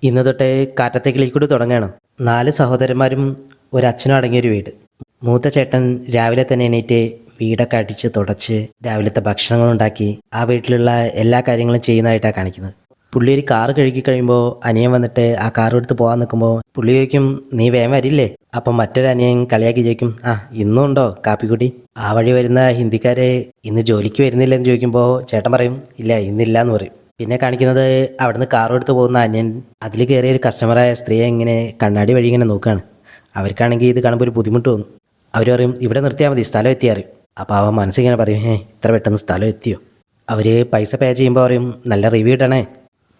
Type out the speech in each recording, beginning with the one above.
ഇന്ന് തൊട്ട് കാറ്റത്തെ കിളിക്കൂടി തുടങ്ങുകയാണ്. 4 സഹോദരന്മാരും ഒരച്ഛനും അടങ്ങിയൊരു വീട്. മൂത്ത ചേട്ടൻ രാവിലെ തന്നെ എണീറ്റ് വീടൊക്കെ അടിച്ച് തുടച്ച് രാവിലത്തെ ഭക്ഷണങ്ങളുണ്ടാക്കി ആ വീട്ടിലുള്ള എല്ലാ കാര്യങ്ങളും ചെയ്യുന്നതായിട്ടാണ് കാണിക്കുന്നത്. പുള്ളി ഒരു കാറ് കഴുകി കഴിയുമ്പോൾ അനിയൻ വന്നിട്ട് ആ കാർ എടുത്ത് പോകാൻ നിൽക്കുമ്പോൾ പുള്ളി ചോദിക്കും, നീ വേഗം വരില്ലേ? അപ്പം മറ്റൊരു അനിയൻ കളിയാക്കി ചോദിക്കും, ഇന്നും ഉണ്ടോ കാപ്പിക്കുടി? ആ വഴി വരുന്ന ഹിന്ദിക്കാരെ ഇന്ന് ജോലിക്ക് വരുന്നില്ലെന്ന് ചോദിക്കുമ്പോൾ ചേട്ടൻ പറയും, ഇല്ല ഇന്നില്ല എന്ന് പറയും. പിന്നെ കാണിക്കുന്നത് അവിടുന്ന് കാർ എടുത്ത് പോകുന്ന അനിയൻ അതിൽ കയറിയ ഒരു കസ്റ്റമറായ സ്ത്രീയെ ഇങ്ങനെ കണ്ണാടി വഴി ഇങ്ങനെ നോക്കുകയാണ്. അവർക്കാണെങ്കിൽ ഇത് കാണുമ്പോൾ ഒരു ബുദ്ധിമുട്ട് തോന്നും. അവർ പറയും, ഇവിടെ നിർത്തിയാൽ മതി, സ്ഥലം എത്തിയറിയും. അപ്പോൾ അവൻ മനസ്സിങ്ങനെ പറയും, ഇത്ര പെട്ടെന്ന് സ്ഥലം എത്തിയോ? അവർ പൈസ പേ ചെയ്യുമ്പോൾ പറയും, നല്ല റിവ്യൂ ഇടണേ,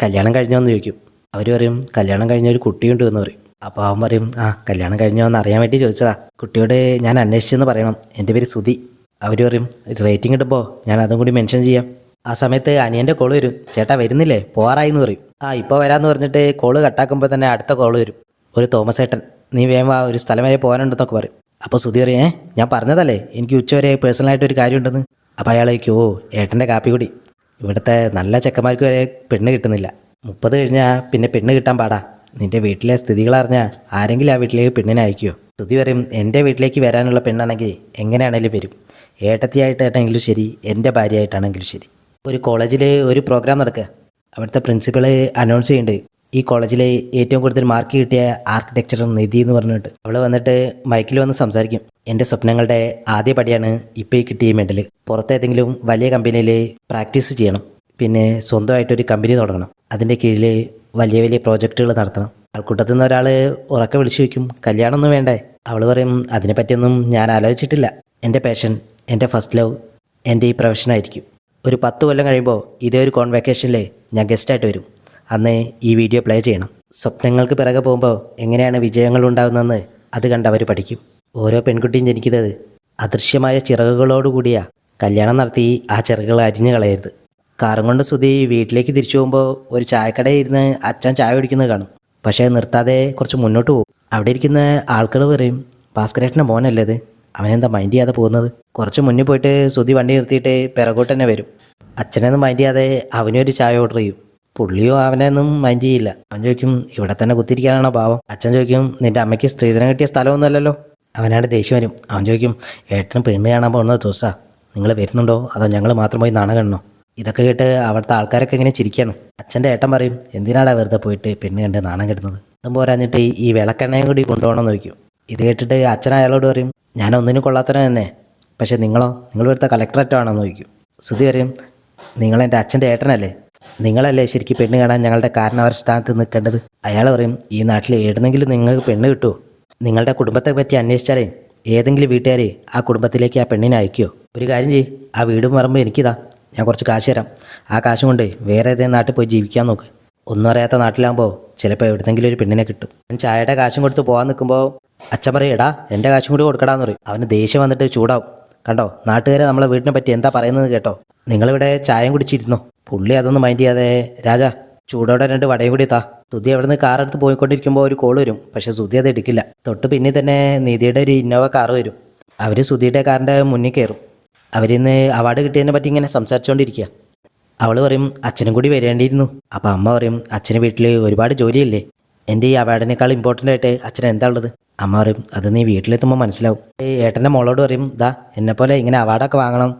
കല്യാണം കഴിഞ്ഞോ എന്ന് ചോദിക്കും. അവർ പറയും, കല്യാണം കഴിഞ്ഞ ഒരു കുട്ടിയുണ്ട് എന്ന് പറയും. അപ്പോൾ അവൻ പറയും, കല്യാണം കഴിഞ്ഞോ എന്ന് അറിയാൻ വേണ്ടി ചോദിച്ചതാ, കുട്ടിയോട് ഞാൻ അന്വേഷിച്ചെന്ന് പറയണം, എൻ്റെ പേര് സുധി. അവർ പറയും, റേറ്റിംഗ് ഇടുമ്പോൾ ഞാൻ അതും കൂടി മെൻഷൻ ചെയ്യാം. ആ സമയത്ത് അനിയൻ്റെ കോള് വരും, ചേട്ടാ വരുന്നില്ലേ, പോകാറായി എന്ന് പറയും. ഇപ്പോൾ വരാമെന്ന് പറഞ്ഞിട്ട് കോള് കട്ടാക്കുമ്പോൾ തന്നെ അടുത്ത കോള് വരും, ഒരു തോമസ് ഏട്ടൻ, നീ വേഗം ഒരു സ്ഥലം വരെ പോകാനുണ്ടെന്നൊക്കെ പറയും. അപ്പോൾ സുധി പറയും, ഞാൻ പറഞ്ഞതല്ലേ എനിക്ക് ഉച്ചവരെ പേഴ്സണലായിട്ടൊരു കാര്യമുണ്ടെന്ന്. അപ്പോൾ അയാളേക്കും, ഏട്ടൻ്റെ കാപ്പിക്കുടി, ഇവിടുത്തെ നല്ല ചെക്കന്മാർക്ക് വരെ പെണ്ണ് കിട്ടുന്നില്ല, 30 കഴിഞ്ഞാൽ പിന്നെ പെണ്ണ് കിട്ടാൻ പാടാ, നിൻ്റെ വീട്ടിലെ സ്ഥിതികളറിഞ്ഞാൽ ആരെങ്കിലും ആ വീട്ടിലേക്ക് പെണ്ണിനെ അയക്കുമോ? സുധി പറയും, എൻ്റെ വീട്ടിലേക്ക് വരാനുള്ള പെണ്ണാണെങ്കിൽ എങ്ങനെയാണെങ്കിലും വരും, ഏട്ടത്തിയായിട്ടാണെങ്കിലും ശരി, എൻ്റെ ഭാര്യയായിട്ടാണെങ്കിലും ശരി. ഒരു കോളേജിൽ ഒരു പ്രോഗ്രാം നടക്കുക. അവിടുത്തെ പ്രിൻസിപ്പൾ അനൗൺസ് ചെയ്യുന്നുണ്ട്, ഈ കോളേജിലെ ഏറ്റവും കൂടുതൽ മാർക്ക് കിട്ടിയ ആർക്കിടെക്ചർ നിധി എന്ന് പറഞ്ഞിട്ട്. അവൾ വന്നിട്ട് മൈക്കിൽ വന്ന് സംസാരിക്കും, എൻ്റെ സ്വപ്നങ്ങളുടെ ആദ്യ പടിയാണ് ഇപ്പോൾ ഈ കിട്ടിയ മെഡൽ. പുറത്തേതെങ്കിലും വലിയ കമ്പനിയിൽ പ്രാക്ടീസ് ചെയ്യണം, പിന്നെ സ്വന്തമായിട്ടൊരു കമ്പനി തുടങ്ങണം, അതിൻ്റെ കീഴിൽ വലിയ വലിയ പ്രോജക്റ്റുകൾ നടത്തണം. ആൾക്കൂട്ടത്തിൽ നിന്ന് ഒരാൾ ഉറക്കെ വിളിച്ചു ചോദിക്കും, കല്യാണമൊന്നും വേണ്ടേ? അവൾ പറയും, അതിനെപ്പറ്റിയൊന്നും ഞാൻ ആലോചിച്ചിട്ടില്ല, എൻ്റെ പാഷൻ, എൻ്റെ ഫസ്റ്റ് ലവ് എൻ്റെ ഈ പ്രൊഫഷനായിരിക്കും. ഒരു 10 കൊല്ലം കഴിയുമ്പോൾ ഇതേ ഒരു കോൺവെക്കേഷനിൽ ഞാൻ ഗസ്റ്റായിട്ട് വരും, അന്ന് ഈ വീഡിയോ പ്ലേ ചെയ്യണം. സ്വപ്നങ്ങൾക്ക് പിറകെ പോകുമ്പോൾ എങ്ങനെയാണ് വിജയങ്ങൾ ഉണ്ടാകുന്നതെന്ന് അത് കണ്ട് അവർ പഠിക്കും. ഓരോ പെൺകുട്ടിയും ജനിക്കുന്നത് അദൃശ്യമായ ചിറകുകളോടുകൂടിയാണ്. കല്യാണം നടത്തി ആ ചിറകുകൾ അരിഞ്ഞു കളയരുത്. കാറും കൊണ്ട് സുധി വീട്ടിലേക്ക് തിരിച്ചു പോകുമ്പോൾ ഒരു ചായക്കടയിൽ ഇരുന്ന് അച്ഛൻ ചായ കുടിക്കുന്നത് കാണും. പക്ഷേ നിർത്താതെ കുറച്ച് മുന്നോട്ട് പോകും. അവിടെ ഇരിക്കുന്ന ആൾക്കാർ പറയും, ഭാസ്കരേട്ടൻ്റെ മോനല്ലേ ഇത്, അവനെന്താ മൈൻഡ് ചെയ്യാതെ പോകുന്നത്? കുറച്ച് മുന്നിൽ പോയിട്ട് സുധി വണ്ടി നിർത്തിയിട്ട് പിറകോട്ട് തന്നെ വരും. അച്ഛനെയൊന്നും മൈൻഡ് ചെയ്യാതെ അവനൊരു ചായ ഓർഡർ ചെയ്യും. പുള്ളിയോ അവനെയൊന്നും മൈൻഡ് ചെയ്യില്ല. അവൻ ചോദിക്കും, ഇവിടെ തന്നെ കുത്തിരിക്കാനാണോ ഭാവം? അച്ഛൻ ചോദിക്കും, നിൻ്റെ അമ്മയ്ക്ക് സ്ത്രീധനം കിട്ടിയ സ്ഥലമൊന്നുമല്ലല്ലോ. അവനാണ് ദേഷ്യം വരും. അവൻ ചോദിക്കും, ഏട്ടന് പെണ്ണ് കാണാൻ പോകുന്നത് ദിവസമാണ്, നിങ്ങൾ വരുന്നുണ്ടോ അതോ ഞങ്ങൾ മാത്രം പോയി നാണം കാണണോ? ഇതൊക്കെ കേട്ട് അവിടുത്തെ ആൾക്കാരൊക്കെ ഇങ്ങനെ ചിരിക്കുകയാണ്. അച്ഛൻ്റെ ഏട്ടൻ പറയും, എന്തിനാടാ വെറുതെ പോയിട്ട് പെണ്ണ് കണ്ട് നാണം കെടുന്നത്? അതും പോരാഞ്ഞിട്ട് ഈ വിളക്കെണ്ണയും കൂടി കൊണ്ടുപോകണമെന്ന് ചോദിക്കും. ഇത് കേട്ടിട്ട് അച്ഛൻ അയാളോട് പറയും, ഞാൻ ഒന്നിനും കൊള്ളാത്തവൻ തന്നെ, പക്ഷേ നിങ്ങൾ ഇവിടുത്തെ കളക്ടറേറ്റ് ആണെന്ന് ചോദിക്കും. സുധി പറയും, നിങ്ങളെൻ്റെ അച്ഛൻ്റെ ഏട്ടനല്ലേ, നിങ്ങളല്ലേ ശരിക്കും പെണ്ണ് കാണാൻ ഞങ്ങളുടെ കാരണവർ സ്ഥാനത്ത് നിൽക്കേണ്ടത്. അയാൾ പറയും, ഈ നാട്ടിൽ എവിടെന്നെങ്കിലും നിങ്ങൾക്ക് പെണ്ണ് കിട്ടുമോ? നിങ്ങളുടെ കുടുംബത്തെ പറ്റി അന്വേഷിച്ചാലേ ഏതെങ്കിലും വീട്ടുകാർ ആ കുടുംബത്തിലേക്ക് ആ പെണ്ണിനെ അയക്കുമോ? ഒരു കാര്യം ചെയ്യ്, ആ വീടും പറമ്പ് എനിക്കിതാ, ഞാൻ കുറച്ച് കാശ് തരാം, ആ കാശും കൊണ്ട് വേറെ ഏതെങ്കിലും നാട്ടിൽ പോയി ജീവിക്കാൻ നോക്ക്. ഒന്നും അറിയാത്ത നാട്ടിലാകുമ്പോൾ ചിലപ്പോൾ എവിടെന്നെങ്കിലും ഒരു പെണ്ണിനെ കിട്ടും. ഞാൻ ചായയുടെ കാശും കൊടുത്ത് പോകാൻ നിൽക്കുമ്പോൾ അച്ഛൻ പറയും, എടാ എൻ്റെ കാശും കൂടി കൊടുക്കടാന്ന് പറയും. അവന് ദേഷ്യം വന്നിട്ട് ചൂടാവും. കണ്ടോ, നാട്ടുകാരെ നമ്മളെ വീടിനെ പറ്റി എന്താ പറയുന്നത് കേട്ടോ, നിങ്ങളിവിടെ ചായം കുടിച്ചിരുന്നോ? പുള്ളി അതൊന്നും മൈൻഡ് ചെയ്യാതെ, രാജാ ചൂടോടെ 2 വടയും കൂടി താ. സുധി അവിടെ നിന്ന് കാറെടുത്ത് പോയിക്കൊണ്ടിരിക്കുമ്പോൾ ഒരു കോൾ വരും. പക്ഷേ സുധി അത് എടുക്കില്ല. തൊട്ട് പിന്നെ തന്നെ നിധിയുടെ ഒരു ഇന്നോവ കാറ് വരും. അവർ സുധിയുടെ കാറിൻ്റെ മുന്നിൽ കയറും. അവരിന്ന് അവാർഡ് കിട്ടിയതിനെ പറ്റി ഇങ്ങനെ സംസാരിച്ചുകൊണ്ടിരിക്കുക. അവൾ പറയും, അച്ഛനും കൂടി വരേണ്ടിയിരുന്നു. അപ്പോൾ അമ്മ പറയും, അച്ഛന് വീട്ടിൽ ഒരുപാട് ജോലിയില്ലേ, എൻ്റെ ഈ അവാർഡിനേക്കാൾ ഇമ്പോർട്ടൻ്റ് ആയിട്ട് അച്ഛൻ എന്താ ഉള്ളത്? അമ്മ പറയും, അത് നീ വീട്ടിലെത്തുമ്പോൾ മനസ്സിലാവും. ഏട്ടൻ്റെ മോളോട് പറയും, എന്നെപ്പോലെ ഇങ്ങനെ അവാർഡൊക്കെ വാങ്ങണം,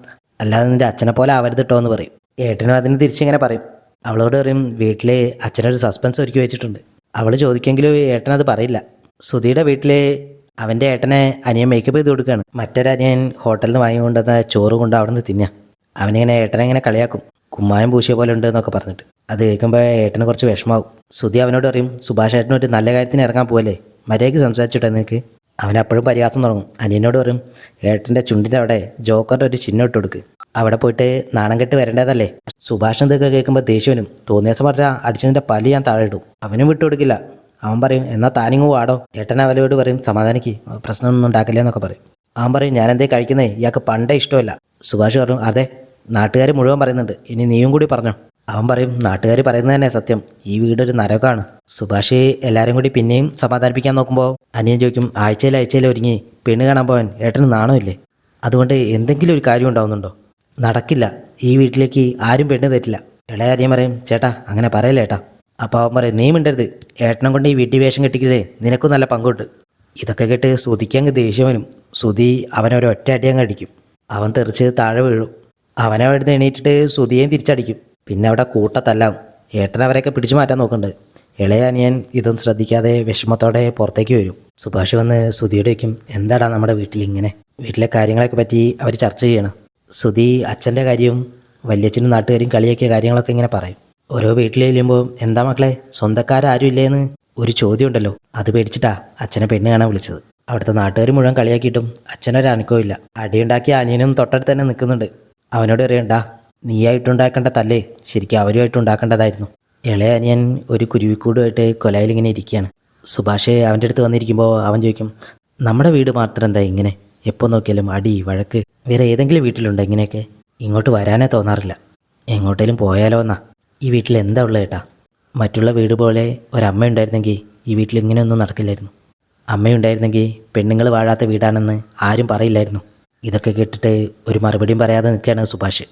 അല്ലാതെ നിൻ്റെ അച്ഛനെ പോലെ ആവരുത് കേട്ടോ എന്ന് പറയും. ഏട്ടനും അതിന് തിരിച്ചിങ്ങനെ പറയും. അവളോട് പറയും, വീട്ടിൽ അച്ഛനൊരു സസ്പെൻസ് ഒരുക്കി വെച്ചിട്ടുണ്ട്. അവൾ ചോദിക്കെങ്കിലും ഏട്ടനത് പറയില്ല. സുധിയുടെ വീട്ടിൽ അവൻ്റെ ഏട്ടനെ അനിയൻ മേക്കപ്പ് ചെയ്ത് കൊടുക്കുകയാണ്. മറ്റൊരനിയൻ ഹോട്ടലിൽ നിന്ന് വാങ്ങിക്കൊണ്ടുവന്ന ചോറ് കൊണ്ട് അവിടെ നിന്ന് തിന്നാം. അവനിങ്ങനെ ഏട്ടനെ ഇങ്ങനെ കളിയാക്കും, കുമ്മായം പൂശിയ പോലെ ഉണ്ട് എന്നൊക്കെ പറഞ്ഞിട്ട്. അത് കേൾക്കുമ്പോൾ ഏട്ടന് കുറച്ച് വിഷമാവും. സുധി അവനോട് പറയും, സുഭാഷ് ഏട്ടന് ഒരു നല്ല കാര്യത്തിന് ഇറങ്ങാൻ പോവല്ലേ, മര്യാദയ്ക്ക് സംസാരിച്ചിട്ടെ നിനക്ക്? അവനപ്പോഴും പരിഹാസം തുടങ്ങും. അനിയനോട് പറയും, ഏട്ടൻ്റെ ചുണ്ടിൻ്റെ അവിടെ ജോക്കറിൻ്റെ ഒരു ചിഹ്നം ഇട്ട് കൊടുക്ക്, അവിടെ പോയിട്ട് നാണം കെട്ട് വരേണ്ടതല്ലേ. സുഭാഷ് ഇതൊക്കെ കേൾക്കുമ്പോൾ ദേഷ്യവനും, തോന്നിയാസം പറഞ്ഞാൽ അടിച്ചതിൻ്റെ പല്ല് ഞാൻ താഴെ ഇടും. അവനും വിട്ടുകൊടുക്കില്ല. അവൻ പറയും, എന്നാൽ താനിങ്ങ് വാടോ. ഏട്ടൻ അവലോട് പറയും, സമാധാനിക്ക്, പ്രശ്നമൊന്നും ഉണ്ടാക്കില്ല എന്നൊക്കെ പറയും. അവൻ പറയും, ഞാനെന്തേ കഴിക്കുന്നേ, ഇയാൾക്ക് പണ്ടേ ഇഷ്ടമല്ല. സുഭാഷ് പറയും, അതെ, നാട്ടുകാർ മുഴുവൻ പറയുന്നുണ്ട്, ഇനി നീയും കൂടി പറഞ്ഞോ. അവൻ പറയും, നാട്ടുകാർ പറയുന്നത് തന്നെ സത്യം, ഈ വീടൊരു നരകമാണ്. സുഭാഷ് എല്ലാവരും കൂടി പിന്നെയും സമാധാനിപ്പിക്കാൻ നോക്കുമ്പോൾ അനിയൻ ചോദിക്കും, ആഴ്ചയിൽ ഒരുങ്ങി പെണ്ണ് കാണാൻ പോകാൻ ഏട്ടന് നാണമില്ലേ? അതുകൊണ്ട് എന്തെങ്കിലും ഒരു കാര്യം ഉണ്ടാവുന്നുണ്ടോ? നടക്കില്ല, ഈ വീട്ടിലേക്ക് ആരും പെണ്ണ് തരില്ല. ഇളയ അനിയൻ പറയും, ചേട്ടാ അങ്ങനെ പറയല്ലേ ഏട്ടാ, അപ്പോൾ അവൻ പറയും, നീ മിണ്ടരുത്, ഏട്ടനെ കൊണ്ട് ഈ വീട്ടിൽ വേഷം കെട്ടിക്കില്ലേ, നിനക്കും നല്ല പങ്കുണ്ട്. ഇതൊക്കെ കേട്ട് ശ്രുതിക്ക് അങ്ങ് ദേഷ്യം വരും. ശ്രുതി അവനൊരൊറ്റ അടി അങ്ങ് അടിക്കും. അവൻ തെറിച്ച് താഴെ വീഴും. അവനെ അവിടുന്ന് എണീറ്റിട്ട് ശ്രുതിയെയും തിരിച്ചടിക്കും. പിന്നെ അവിടെ കൂട്ടത്തല്ലാവും. ഏട്ടനവരെയൊക്കെ പിടിച്ചു മാറ്റാൻ നോക്കുന്നുണ്ട്. ഇളയ അനിയൻ ഇതൊന്നും ശ്രദ്ധിക്കാതെ വിഷമത്തോടെ പുറത്തേക്ക് വരും. സുഭാഷ് വന്ന് ശ്രുതിയോട് വയ്ക്കും, എന്താടാ നമ്മുടെ വീട്ടിലിങ്ങനെ? വീട്ടിലെ കാര്യങ്ങളൊക്കെ പറ്റി അവർ ചർച്ച ചെയ്യണം. ശ്രുതി അച്ഛൻ്റെ കാര്യവും വല്യച്ഛനും നാട്ടുകാരും കളിയാക്കിയ കാര്യങ്ങളൊക്കെ ഇങ്ങനെ പറയും. ഓരോ വീട്ടിൽ ചെല്ലുമ്പോൾ, എന്താ മക്കളെ സ്വന്തക്കാരും ഇല്ലേന്ന് ഒരു ചോദ്യം ഉണ്ടല്ലോ, അത് പേടിച്ചിട്ടാ അച്ഛനെ പെണ്ണ് കാണാൻ വിളിച്ചത്. അവിടുത്തെ നാട്ടുകാർ മുഴുവൻ കളിയാക്കിയിട്ടും അച്ഛനൊരു അനക്കവും ഇല്ല. അടിയുണ്ടാക്കിയ അനിയനും തൊട്ടടുത്ത് തന്നെ നിൽക്കുന്നുണ്ട്. അവനോട് അറിയണ്ടാ, നീയായിട്ടുണ്ടാക്കേണ്ട തല്ലേ ശരിക്കും അവരുമായിട്ട് ഉണ്ടാക്കേണ്ടതായിരുന്നു. ഇളയ അനിയൻ ഒരു കുരുവിക്കൂടുമായിട്ട് കൊലയിലിങ്ങനെ ഇരിക്കുകയാണ്. സുഭാഷ് അവൻ്റെ അടുത്ത് വന്നിരിക്കുമ്പോൾ അവൻ ചോദിക്കും, നമ്മുടെ വീട് മാത്രം എന്താ ഇങ്ങനെ? എപ്പോൾ നോക്കിയാലും അടി വഴക്ക്. വേറെ ഏതെങ്കിലും വീട്ടിലുണ്ടോ ഇങ്ങനെയൊക്കെ? ഇങ്ങോട്ട് വരാനേ തോന്നാറില്ല. എങ്ങോട്ടേലും പോയാലോ എന്നാ. ഈ വീട്ടിൽ എന്താ ഉള്ളത് ഏട്ടാ? മറ്റുള്ള വീട് പോലെ ഒരമ്മ ഉണ്ടായിരുന്നെങ്കിൽ ഈ വീട്ടിൽ ഇങ്ങനെയൊന്നും നടക്കില്ലായിരുന്നു. അമ്മയുണ്ടായിരുന്നെങ്കിൽ പെണ്ണുങ്ങൾ വാഴാത്ത വീടാണെന്ന് ആരും പറയില്ലായിരുന്നു. ഇതൊക്കെ കേട്ടിട്ട് ഒരു മറുപടിയും പറയാതെ നിൽക്കുകയാണ് സുഭാഷ്.